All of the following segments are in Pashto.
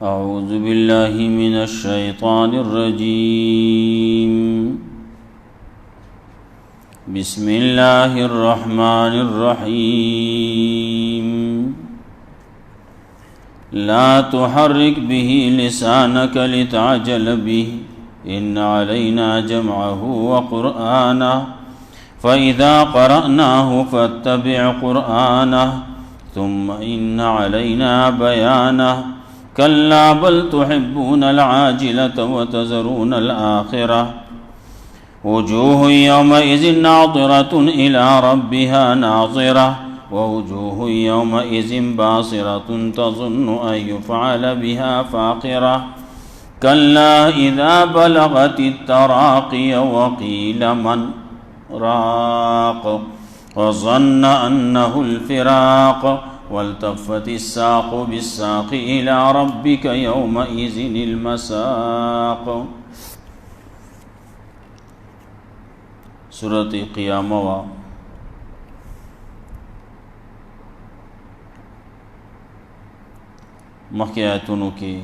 أعوذ بالله من الشيطان الرجيم بسم الله الرحمن الرحيم لا تحرك به لسانك لتعجل به إن علينا جمعه وقرآنه فإذا قرأناه فاتبع قرآنه ثم إن علينا بيانه كلا بل تحبون العاجلة وتذرون الآخرة وجوه يومئذ ناظرة إلى ربها ناظرة ووجوه يومئذ باصرة تظن أن يفعل بها فاقرة كلا إذا بلغت التراقي وقيل من راق وظن أنه الفراق والتفت الساق بالساق إلى ربك يومئذ المساق. سورة قیامہ وا مخی آیتونو کی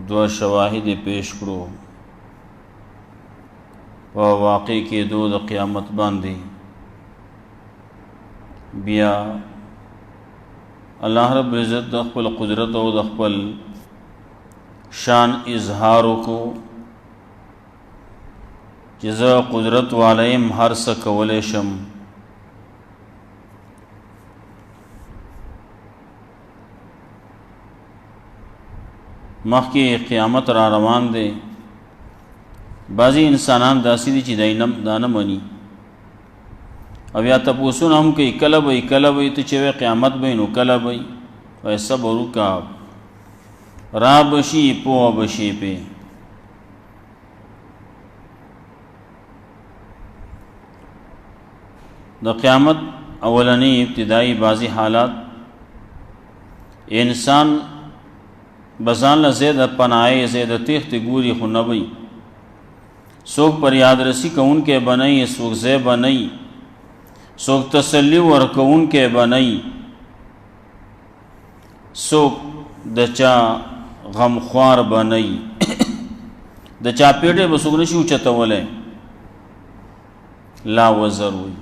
دو شواہد پیش کرو و واقع کے دو د قیامت باندې بیا الله رب العزت د خپل قدرت او د خپل شان اظهار کو چې زه قدرت والایم هر څه کولی شم مخکې قیامت را روان دی بعضی انسانان داسې دي چې دا نه مني او یا تپوسونه هم کوي کله به ته چې وایې قیامت به نو کله به وایي صبر وکړه را بشي پوه بشي پې د قیامت اولنی ابتدائی بعضی حالات انسان بزان له زید پناهی زید تیخت ګوري خو نه وي څوک پر یاد رسی کوونکې بنئ څوک ځای بنئ څوک تسلی ورکوونکې بنئ څوک د چا غمخوار بنئ د چا پیټې به څوک نشي اوچتولی لا وزر وي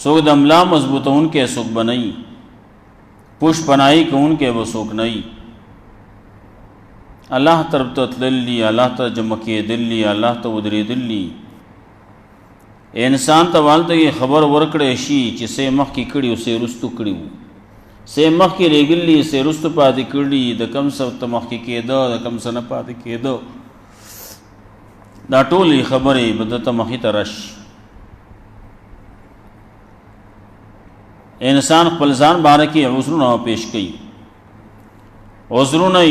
څوک د ملا مضبوطونکې څوک بنئ پوش پناهی کوونکې به څوک نه الله طرف ته تللی الله ته جمع کېدلی الله ته ودرېدلی انسان ته والته خبر ورکړی شي چې څه مخکې کړي او څه رستو کړي وو څه مخکې لېږلي څه رستو پاتې کړي د کم څه ته مخکې کېده د کم څه نه پاتې کېده دا ټولې خبرې به دته مخې ته راشي انسان خپل ځان باره کې عذرونه پیش کوي عذرونه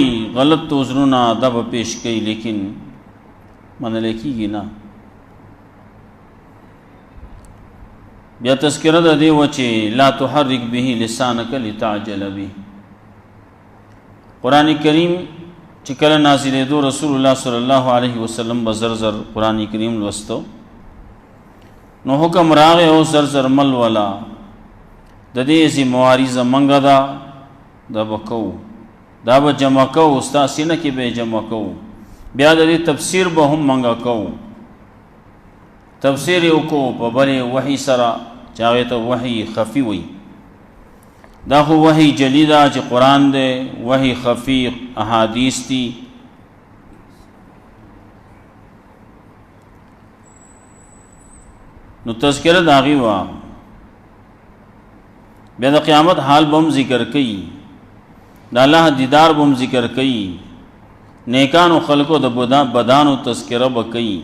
غلط عذرونه دا به پیش کوي لیکن منلی کېږي نه بیا تذکره د دې و چې لا تحرک به لسانک لتعجل به قرآن کریم چې کله نازلېدو رسول الله صلی الله علیه وسلم به زر زر قرآن کریم لوستو نو حکم راغی او زر زر مل والا د دې ذمواري زمونږ ده دا به کوو دا به جمع کوو ستا سینه کې به جمع کوو بیا د دې تفسیر به هم مونږ کوو تفسیر یې وکړو په بلې وحي سره چې هغې ته وحي خفي وي دا خو وحي جلی ده چې قرآن دی وحي خفي احادیث دي نو تذکره د هغې وه بیا د قیامت حال به هم ذکر کوي د الله دیدار به هم ذکر کوي نیکانو خلکو د بدانو تذکره به کوي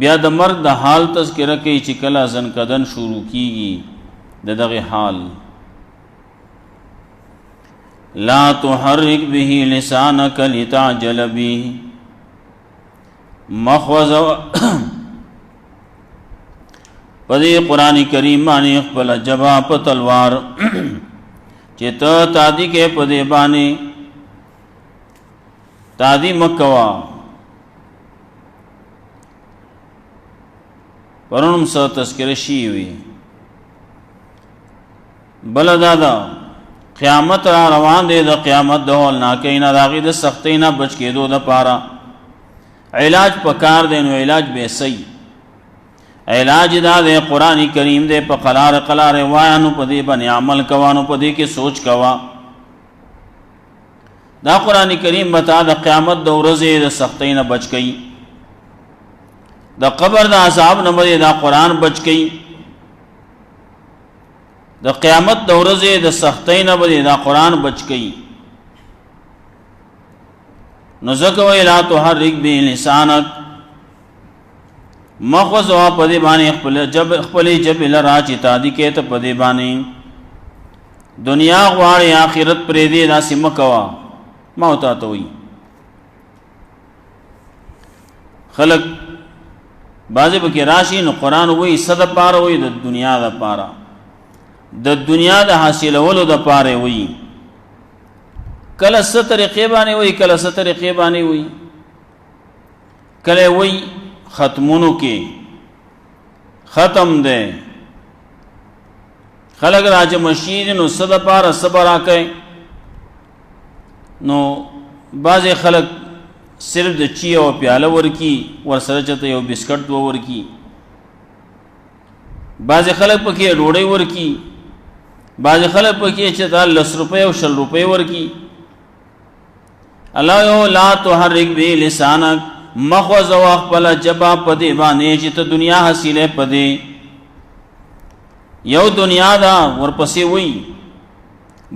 بیا د مرګ د حال تذکره کوي چې کله زنکدن شروع کیږي د دغه حال لا تحرک به لسانک لتعجل به مخوض پدې قرآن کریم باندې خپل جبا په تلوار چې ته تادی کې پدې باندې تادی مکوا پرونم سو تذکره شي وي بل دادا قیامت را روان دی، د قیامت د هولناکۍ نه، د هغې د سختۍ نه بچ کېدو دپاره علاج پکار دی. نو علاج به صحیح علاج دا دی قرآن کریم دی، په قلار قلار وایه، نو په دې باندې عمل کوه، نو په دې کې سوچ کوه. دا قرآن کریم به تا د قیامت د ورځې د سختۍ نه بچ کوي، د قبر د عذاب نه به دا قرآن بچ کوي، د قیامت د ورځې د سختۍ نه به دا قرآن بچ کوي. نو ځکه وایي لا تحرک به لسانک، مخ وځوه په دې باندې خپلې ژبې لره چې تادي کې ته په دې باندې دنیا غواړې آخرت پرېږدې، داسې مه کوه. ما ورته ته وایي خلک بعضې پکې راشي نو قرآن وایي څه دپاره وایي د دنیا دپاره، د دنیا د حاصلولو دپاره وایي. کله څه طریقې باندې وایي، کله څه طریقې باندې وایي. کله وایي ختمونو کې ختم دی، خلک راجمع شي نو څه دپاره څه به راکوي. نو بعضې خلک صرف د چی او پیاله ورکی، ورسره چته یو بسکټ دو ورکی. بعضې خلک پکې ډوډۍ ورکی، بعضې خلک پکې چې تا 10 روپۍ او 20 روپۍ ورکی. الله یو لا تحرک به لسانک، مخ وځوه خپله ژبه په دې باندې چې ته دنیا حاصلې په دې. یو دنیا ده، ورپسې وایي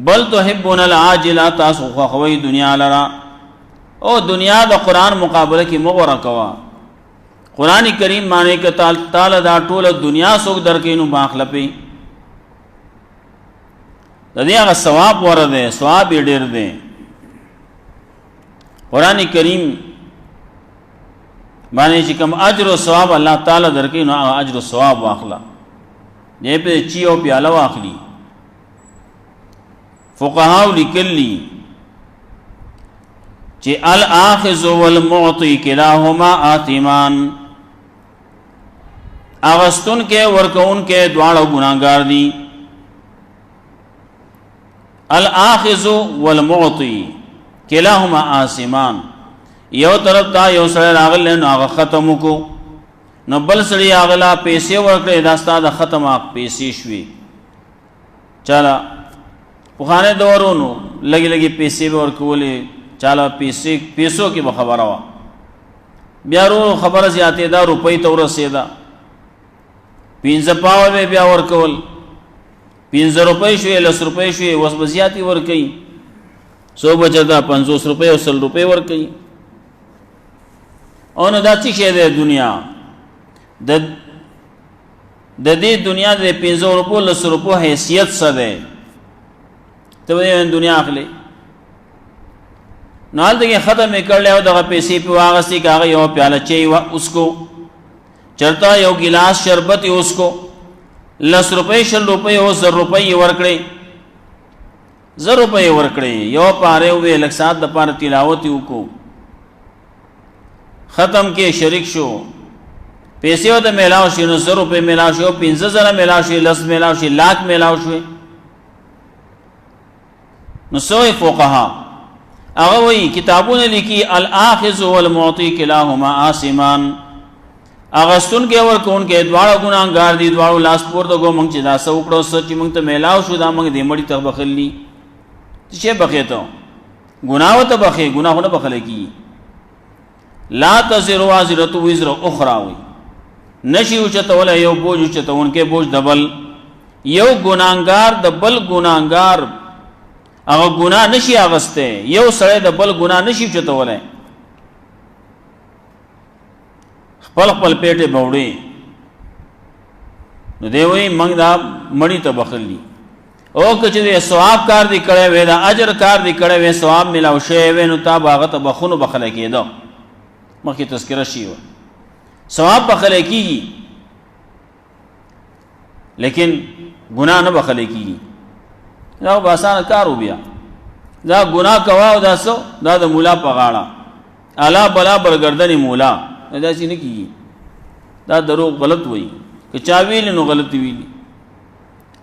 بل تحبون العاجله، تاسو خوښوئ دنیا لره. او دنیا د قرآن مقابله کې مه غوره کوه. قرآن کریم معنی که تعالی دا ټوله دنیا څوک درکوي نو باخلپې د دې هغه ثواب وره دی، ثواب یې ډېر دی. قرآن کریم باندې چې کوم اجر او ثواب الله تعالی درکوي نو هغه اجر او ثواب واخله، دې پرې چی او پیاله واخلي. فقهاو لیکلی چې الاخذ والمعطي کلاهما آثمان، اغستون کې ورکون کې دواړه ګناهګار دي. الاخذ والمعطي کلاهما آثمان، یو طرف ته یو سړی راغلی نو هغه ختم وکړو، نو بل سړی هغه پیسې ورکړې، دا ستا د ختم پیسې شوې. چاله پخوانی دورونو لګي لګي پیسې به ورکولې، چاله پیسو کې به خبره وه، بیا ورو خبره زیاتېده، روپۍ ته ورسېده، 15 پاوه به بیا ورکول، 15 روپۍ شوې، 10 روپۍ شوې، اوس به زیاتې ورکوي، څو بچه ده 50 روپۍ او 100 روپۍ ورکوي. او نو دا څه شی دی دنیا؟ د دې دنیا د 15 روپو 10 روپو حیثیت څه دی؟ ته به دنیا اخلي. نو هلته کې ختم یې کړلی او دغه پیسې پې واغستې، که هغه یو پیاله چای وه اوس کو، چرته یو ګیلاس شربت یې اوس کو، 10 روپۍ 20 روپۍ او 100 روپۍ یې ورکړې، 100 روپۍ یې ورکړې، یو پاره وې لږ ساعت دپاره تلاوت یې وکړو، ختم کې شریک شو، پیسې ورته میلاو شي، نو 100 روپۍ میلاو شي، 15,000 میلاو شي، 10 میلاو شي، 1,00,000 میلاو شوې. نو سوی فقها هغه وایي کتابونه لیکي الاخذ والمعطي کلاهما آثمان، اغستون کې ورکون کې دواړه ګناهګار دي، دواړو لاس پورته کو. موږ چې دا څه وکړو، څه چې موږ ته میلاو شو، دا موږ دې مړي ته بخلي. څه شی بخې ته؟ ګناه ورته بخې، ګناه خو نه بخلی کېږي. لا تزر وازرة وزر اخرى، وایي نشي اوچتولی یو بوج اوچتونکی بوج د بل، یو ګناهګار د بل ګناهګار هغه ګناه نشي اغسته، یو سړی د بل ګناه نشي اوچتولی، خپل خپل پیټې به وړي. نو دی وایي موږ دا مړي ته بخلي. او که چې ثواب کار دی کړی وی، دا اجر کار دی کړی وی، ثواب میلاو شوی وی، نو تا به هغه ته بخونو بخلی کېده. مخکې تذکره شي وه ثواب بخلی کېږي، لیکن ګناه نه بخلی کېږي. دا به اسانه کار و، بیا دا ګناه کوه او دا څه، دا د مولا په غاړه، الا بلا برګردنې مولا، داسې نه کېږي. دا دروغ غلط وایي، که چا ویلي نو غلط ویلي.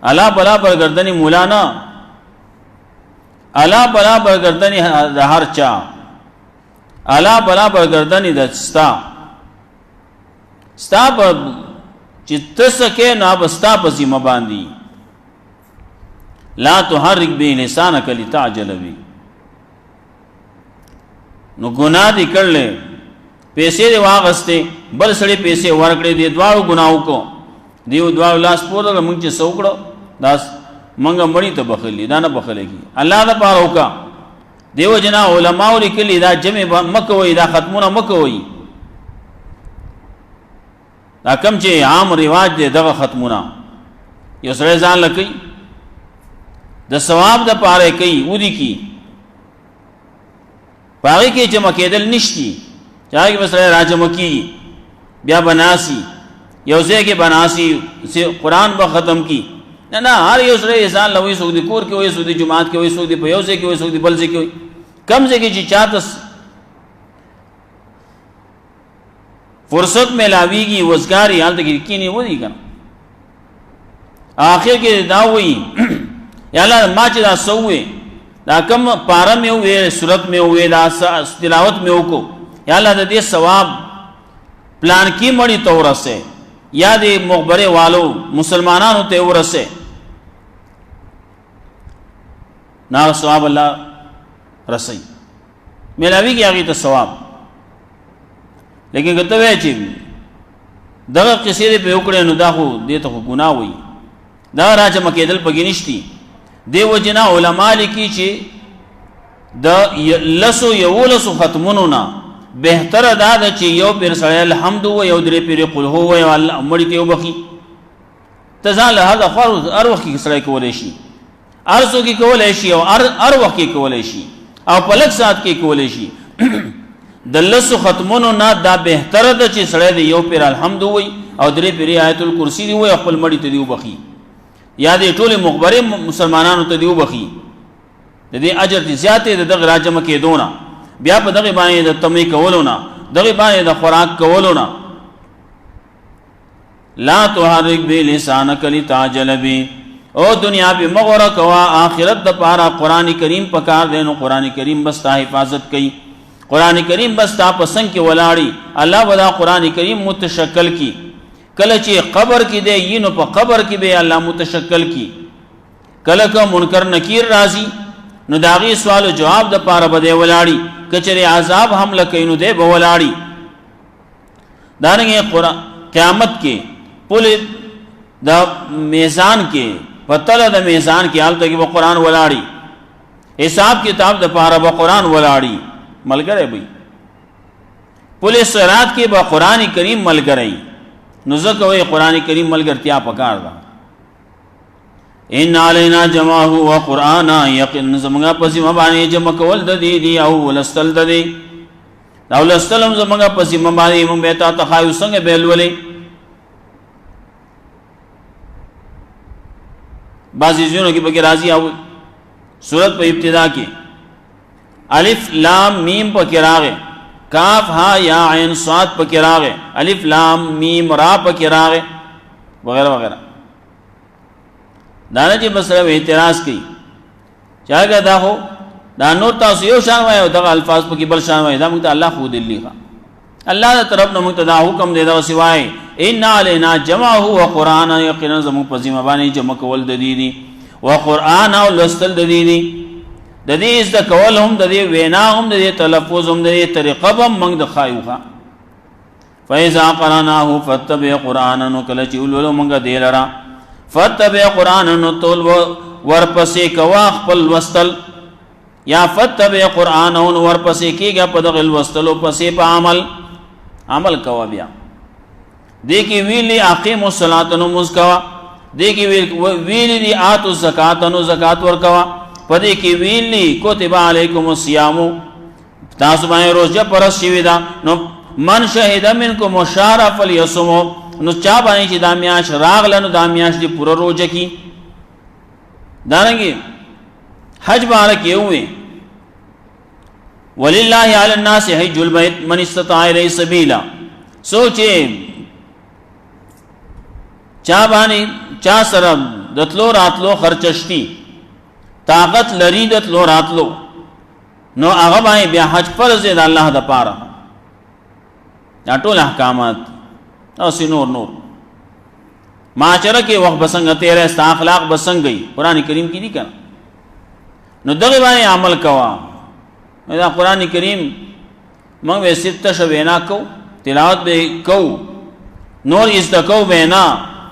الا بلا برګردنې مولا نه، الا بلا برگردنی د هر چا، الا بلا برگردنی د ستا چې تسکه نه بستا په ذمہ باندې. لا تحرک به لسانک لتعجل به. نو ګناه دې کړلې، پیسې دې واغسته، بل سړي پیسې ورکړې، دې دواړو ګناو کو، دیو دواړو لاس پورته موږ چې سوکړو داس منګه مړی ته بخلی، دا نه بخلېږي، الله دا پاره وکا. دیو جنا علماء لیکلي دا جمع مکوي، دا ختمونه مکوي، دا کم چې عام رواج دی دغه ختمونه یو سړی ځان لکې د ثواب د پاره کوي ودی کی پاره کې جمع کېدل نشتی، چاہے کہ مسئلہ راجم کی بیا بناسی یو ځای کې بناسی قرآن به ختم کی، نه نه هر یو سره ځان لوي، سو دي کور کې وي، سو دي جماعت کې وي، سو دي په یو ځای کې وي، سو دي بل ځای کې وي، کم ځای کې چې چاته فرصت ملاویږي وزګاری حالت کې کینی ودی کنه. آخر کې دا وایي یا الله ما چې دا سوې دا کم پاره مې وې صورت مې وې دا تلاوت مې وکړو، یا الله د دې ثواب پلان کې مړی تو ورسه، یا دې مخبره والو مسلمانانو ته ورسه، نا ثواب الله رسي ملاویږي هغه ته ثواب. لیکن کته وای چې دغه قصې دې په وکړې نو دا خو دې ته ګناه وي، دا راځم کېدل پکې نشتی. دیو جنا علماء لیکي چې د لسو یولسو ختمونو نه بهتر دا ده چې یو پیر سره الحمد و یو درې پیر قل هو و الله مړی ته وبخي. تزال هذا فرض ار وخت کې سره کولای شي، ارزو کې کولای شي، او ار وخت کې کولای شي، او په لږ ساعت کې کولای شي. د لسو ختمونو نه دا بهتر ده چې سره دی یو پیر الحمد وي او درې پیر آیت الکرسی دی وي خپل مړی ته دی وبخي، یا دې ټول مخبره مسلمانانو ته دی وبخي. د دې اجر دي زیاته د دغه راجم کې دونه، بیا په دغه باندې د تمې کولونه، دغه باندې د خوراک کولونه. لا تحرک بلسانک لتعجل به. او دنیا به مغره کوا، آخرت د پاره قران کریم پکار دینو، قران کریم بس تا حفاظت کوي، قران کریم بس تا پسند کې ولاړی. الله ودا قران کریم متشکل کی، کله چې قبر کې دی ینو په قبر کې به الله متشکل کی. کله که منکر نکیر راضی نو داغي سوال او جواب د پاره بده ولاړی، کچره عذاب حمله کینو دی به ولاړی. دانګه قران قیامت کې پوله د میزان کې پتل د میزان کې حالت کې به قران ولاړی، حساب کتاب د پاره به قران ولاړی. ملګری به پوله صراط کې به قران کریم ملګری، نو ځکه وی قران کریم ملګرتیا پکار ده. ان علینا جمعه و قرانا، یقین زمغه پسې مبانی جمع کول د دې دی او ولستل د دې دا ولستلم زمغه پسې مبانی مونږ به تا تخایو څنګه بیلولې. بعضی ځینو کې بګی راضی او سورۃ په ابتدا کې الف لام میم پکې راغې، کاف ها یا عین صاد پکې راغې، الف لام میم را پکې راغې وغیرہ وغیرہ. دانا جی مسئلہ اعتراض کی چاہے دا ہو دا نور تاسو یو شان وای او دغه الفاظ پکې بل شان وای، دا موږ ته الله خود دی ښا الله تعالی طرف نه موږ ته دا حکم دی دا سوای ان علینا جمعه و قران، یقینا زمو په ذمہ باندې جمع کول د دې دي، و قران او لستل د دې دي، د دې از د کول هم د دې وینا هم د دې تلفظ هم د دې طریقه هم موږ د خایوخه. فاذا قرانه فتبع قرانا، نو کله چې ولولو موږ دی لرا فتبع قرآن، نو تول ورپسې کوا خپل وستل، یا فتبع قرآن ورپسې کېږه په دغه وستلو پسې په عمل کوا. بیا دې کې ویلي اقیموا الصلاة نو مز کوا، دې کې ویلي دی آتوا الزکات نو زکات ور کوا، په دې کې ویلي کتب علیکم الصیام تاسو باندې روزه پرس شوی دا، نو من شهد منکم الشهر فلیصموا، نو چا باندې چې دا میاش راغله نو دا میاش دی پوره روزه کی. دانګي حج باندې کېوې ولله علی الناس حج البیت من استطاع الیه سبیلا. سوچې چا باندې چا سره دتلو راتلو خرچشتي، طاقت لري د تلو راتلو نو هغه باندې بیا حج فرض دی د الله د پاره. دا ټول احکامات او نور معاشره کې وخت بسنګ تیرې است اخلاق بسنګي قران کریم کې دي کنه. نو دغه باندې عمل کوا. دا قران کریم موږ به ست شوینا کو تلاوت به کو نور استکو بینا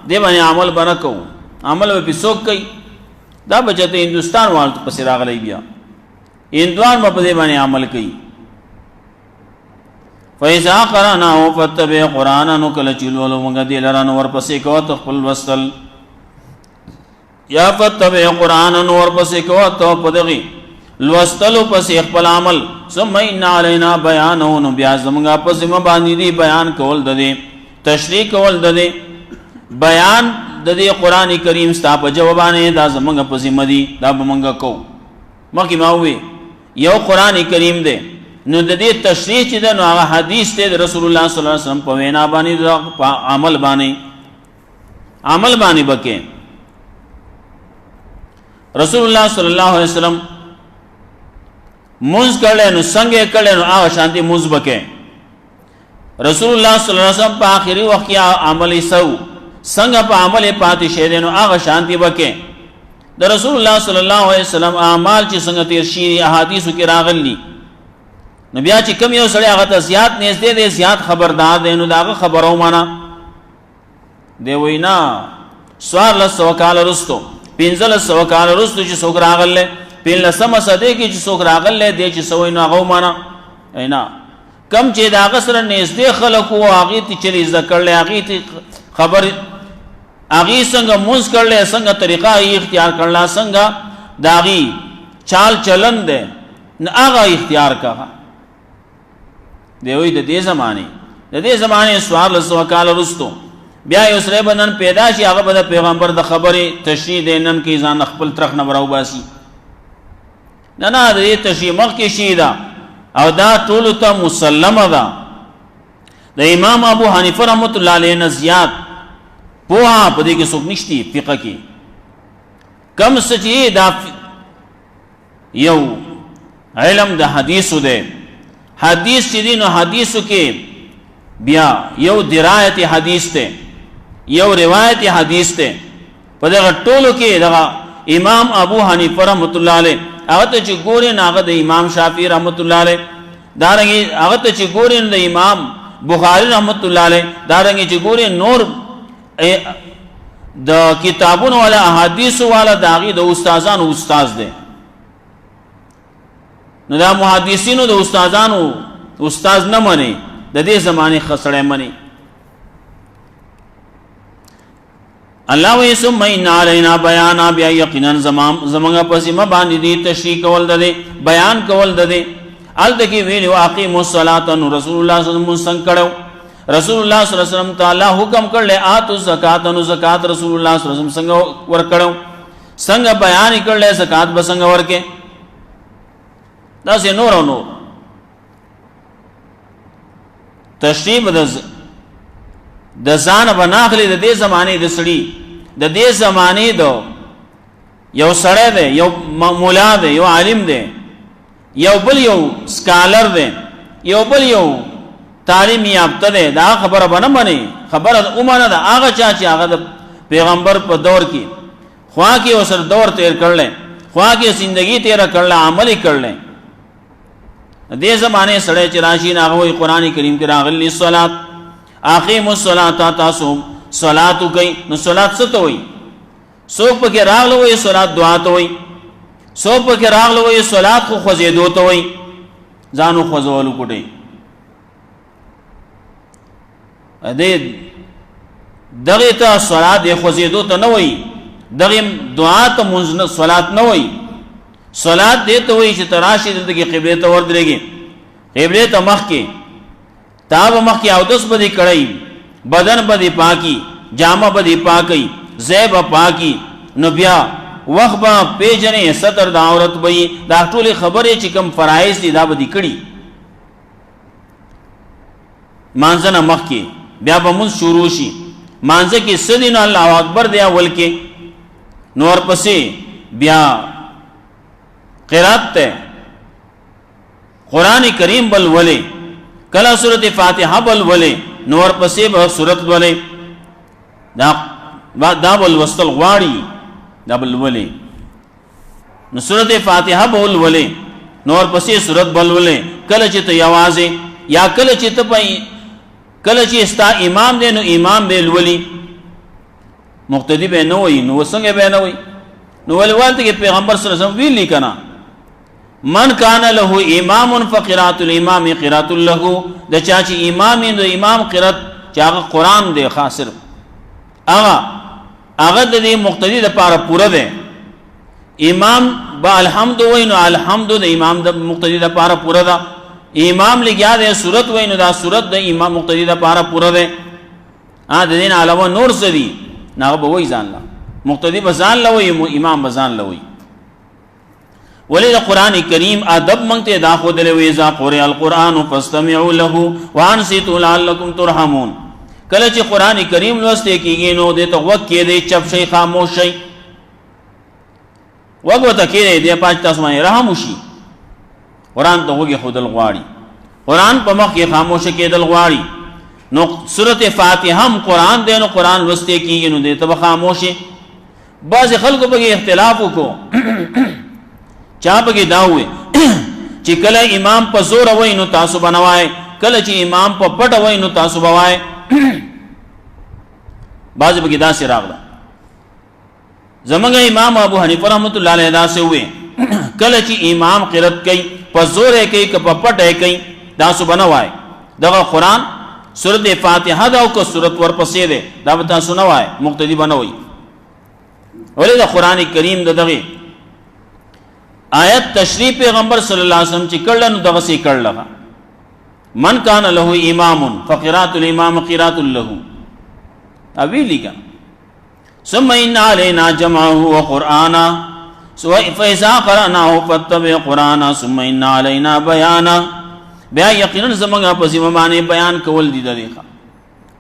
دی باندې عمل بنا کو عمل به پسوک کوي. دا بچته هندستان والو پس راغلی بیا هندوان په دې باندې عمل کوي. فإذا قرأناه فاتبع قرآنا نو کله چلولو موږ دې لرانو ورپسې کو تخپل وصل یا فتبع قرآنا نو ورپسې کو ته پدغي لوستلو پسې خپل عمل ثم إن علينا بيانه نو بیا زمونږه پسې باندې دی بیان کول د تشریح کول د بیان د دې قران کریم ستا په جوابانه دا زمونږه پسې مدي دا بمونږه کو. مخکې ما وې یو قران کریم دی نو د دې تشریح چې د نو هغه حدیث ته رسول الله صلی الله علیه وسلم په وینا باندې عمل باندې بکې. رسول الله صلی الله علیه وسلم منځ کړي نو څنګه کړي نو هغه شانتي منځ بکې. رسول الله صلی الله علیه وسلم په آخري وخت کې عمل یې څنګه په عمل پاتې شه نو هغه شانتي بکې. د رسول الله صلی الله علیه وسلم اعمال چې څنګه تیر شي احادیثو کې راغلي نو بیا چې کوم یو سړی هغه ته زیات نږدې دی زیات خبردار دی نو داغه خبرو معنا دی وینا 1400 کال رستو 1500 کال رستو چې څوک راغله 15 صدې کې چې څوک راغله دی چې سوې نو هغه معنا اینا کم چې داغه سره نږدې خلکو هغه ته چلی ذکرله هغه ته خبر هغه څنګه موږ کړل څنګه طریقه اختیار کړل څنګه داغي چال چلن ده نه هغه اختیار کړه. دی وی د دې زمانه سوال سو کال رستو بیا یو سره بنن پیدا شي هغه د پیغمبر د خبره تشریح دینن کې ځان خپل ترخ نه براو باسي نه د تشریح مخ کې شي دا او دا ټول ته مسلمه ده. د امام ابو حنیفه رحمۃ اللہ علیہ نه زیات پوها په دې کې څوک نشتی فقہ کې کم سچې دا یو علم د حدیثو ده. حدیث چې دین او حدیثو کې بیا یو درایت حدیث ته یو روایت حدیث ته په دغه ټولو کې دغه امام ابو حنیفه رحمۃ اللہ علیہ هغه ته چې ګورې ناغه د امام شافعی رحمۃ اللہ علیہ دارنګ هغه ته چې ګورې د امام بخاری رحمۃ اللہ علیہ دارنګ چې ګورې نور د کتابونو والا احادیث والا داغي د استادانو استاد دی. نو دا محدثینو د استادانو استاد نه مني د دې زمانه خسړې مني. الله وی ثم ان علینا بیانا بیا یقینا زمانه پسې ما باندې دي تشریح کول ده بیان کول ده ال دکی ویلو اقیموا الصلاة نو رسول الله صلی الله علیه وسلم کړو. رسول الله صلی الله علیه وسلم تعالی حکم کړل اتو زکات نو زکات رسول الله صلی الله علیه وسلم څنګه ور کړو څنګه بیان کړل زکات به څنګه ورکه دا سه نور تشریح د ځان بناخلي د دې زمانه د سړي د دې زمانه دو یو سړی دی یو مولا دی یو عالم دی یو بل یو سکالر دی یو بل یو تعلیم یافته دی دا خبره بنه مني خبره اومانه دا هغه چا چې هغه د پیغمبر په دور کې خوا کې وسر دور تیر کړل خوا کې زندگی تیر کړل عمل کړل دې زمانه سړی چې راشي هغه قرآن کریم کې راغلي صلات اقیموا الصلاة تاسو صلات کوي نو صلات څه ته وایي څوک پکې راغلو وایي صلات دعا ته وایي څوک پکې راغلو وایي صلات خو خوځېدو ته وایي ځانو خوځولو کوټي دې دغه ته صلات یې خوځېدو ته نه وایي دغه دعا ته منځ صلات نه وایي صلات دې ته وایي چې تراشي دغه قبله ته وردرېږي قبله ته مخ کې تاب مخ کی اودس بدی کړی بدن بدی پاکی جامه بدی پاکی زیب پاکی نو بیا وخت با پیجنې ستر د عورت وي دا ټول خبرې چې کم فرایض دي دا بدی کړی مانځنه مخ کی بیا به مون شروع شي مانځه کې سدین الله اکبر دی اول کې نور پسې بیا قرات ته قرآن کریم بل ولې کله سورۃ فاتحه بل ولې نور پسې به سورۃ ولې دا بل وستل غواړي دا بل ولې نو سورۃ فاتحه بل ولې نور پسې سورۃ بل ولې کله چې ته یوازې یا کله چې ته پي کله چې استا امام دی نو امام به ولې مقتدی به نه وي نو څنګه به نه وي نو ولوالته کې پیغمبر صلی الله علیه وسلم ویلي کنا من کان له امام فقرات الامام قرات له د چا چې امام د امام قرات چې هغه قران دی خاصر هغه د دې مقتدی لپاره پوره دی امام با الحمد وینو الحمد د امام د مقتدی لپاره پوره ده امام لګیا دی صورت وینو دا صورت د امام مقتدی لپاره پوره ده د دین علاوه نور سدي نه به وای ځان لا مقتدی بزان لوي امام بزان لوي ولې د قران کریم ادب مونږ دا خو دلې وې ذا قرئ القرآن فاستمعوا له وانصتوا لعلكم ترحمون کله چې قران کریم لوسته کیږي نو د ته وخت کې دې چپ شي خاموش شي وګوته کې دې پاج تاسو باندې رحم وشي قران ته وګي خودل غواړي قران په مخ کې خاموش کېدل غواړي نو سورۃ فاتحه هم قران دې نو قران لوسته کیږي نو دې ته خاموش بعض خلکو به اختلاف وکړو چا بګی دا وې چې کله امام په زور وای نو تاسو بنوای کله چې امام په پټ وای نو تاسو بوای بعض بګی دا سي راغله زمونږ امام ابو حنیفه رحمۃ اللہ علیہ دا سي وې کله چې امام قرات کوي په زور یې کوي که په پټ یې کوي تاسو بنوای دغه قران سورۃ فاتحه دا او کو سورۃ ورپسې ده دا به تاسو نه وای مقتدی بنوي ولې د قران کریم دغه آیت تشریح پیغمبر صلی الله علیه وسلم چې کړل نو دغه سي کړل من کان له امام فقرات الامام قرات له اوی لګا ثم ان علينا جمعه وقرانا فاذا قرأناه فاتبع قرانا ثم ان علينا بيانا بیا یقینا زمغه په ذمہ باندې بیان کول دي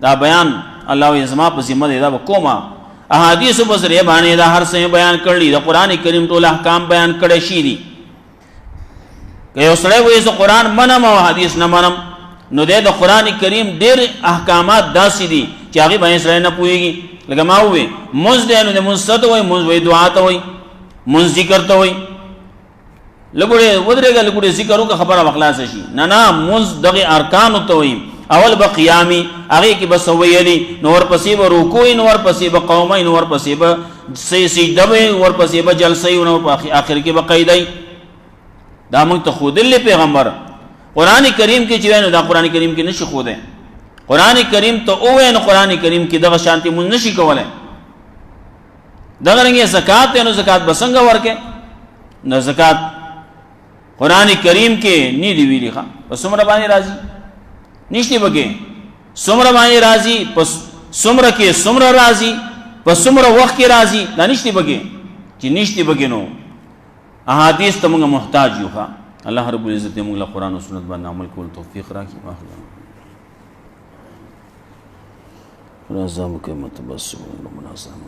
دا بیان الله یې زما په ذمہ دی دا کومه احادیث په ذریعہ باندې دا هر څه بیان کړی د قران کریم ټول احکام بیان کړي شي دي که یو سره وایي چې قران منم او حدیث نه منم نو د قران کریم ډېر احکامات داسې دي چې هغه باندې سره نه پويږي لکه ما وې مونږ دې نو د مونږ ته وایي مونږ وایي دعا ته وایي مونږ ذکر ته وایي لګوړې ودرېګه لګوړې ذکر وکړه خبره اخلاص شي نه مونږ دغه ارکان ته وایي اول بقیامی هغه کې بس ویلی نور پسې به رکوع نور پسې به قوم نور پسې به سجده نور پسې به جلسه نور په اخر کې به قیدای دا موږ ته خودل پیغمبر قران کریم کې چې وینو دا قران کریم کې نشي خوده قران کریم ته او وینو قران کریم کې دغه شانتي مونږ نشي کولای دغه رنګه زکات نو زکات بسنګ ورکه نو زکات قران کریم کې نی دی ویلي ښا پس عمر باندې راځي نشتی بگے سمر معنی راضی پس سمر کے سمر راضی پس سمر وقت کے راضی دا نشتی بگے چی نشتی بگے نو احادیث تا منگا محتاج یو خوا اللہ رب العزت منگا قرآن و سنت بنا عمل کول توفیق راکی واخلا رضا مکمت بس منازم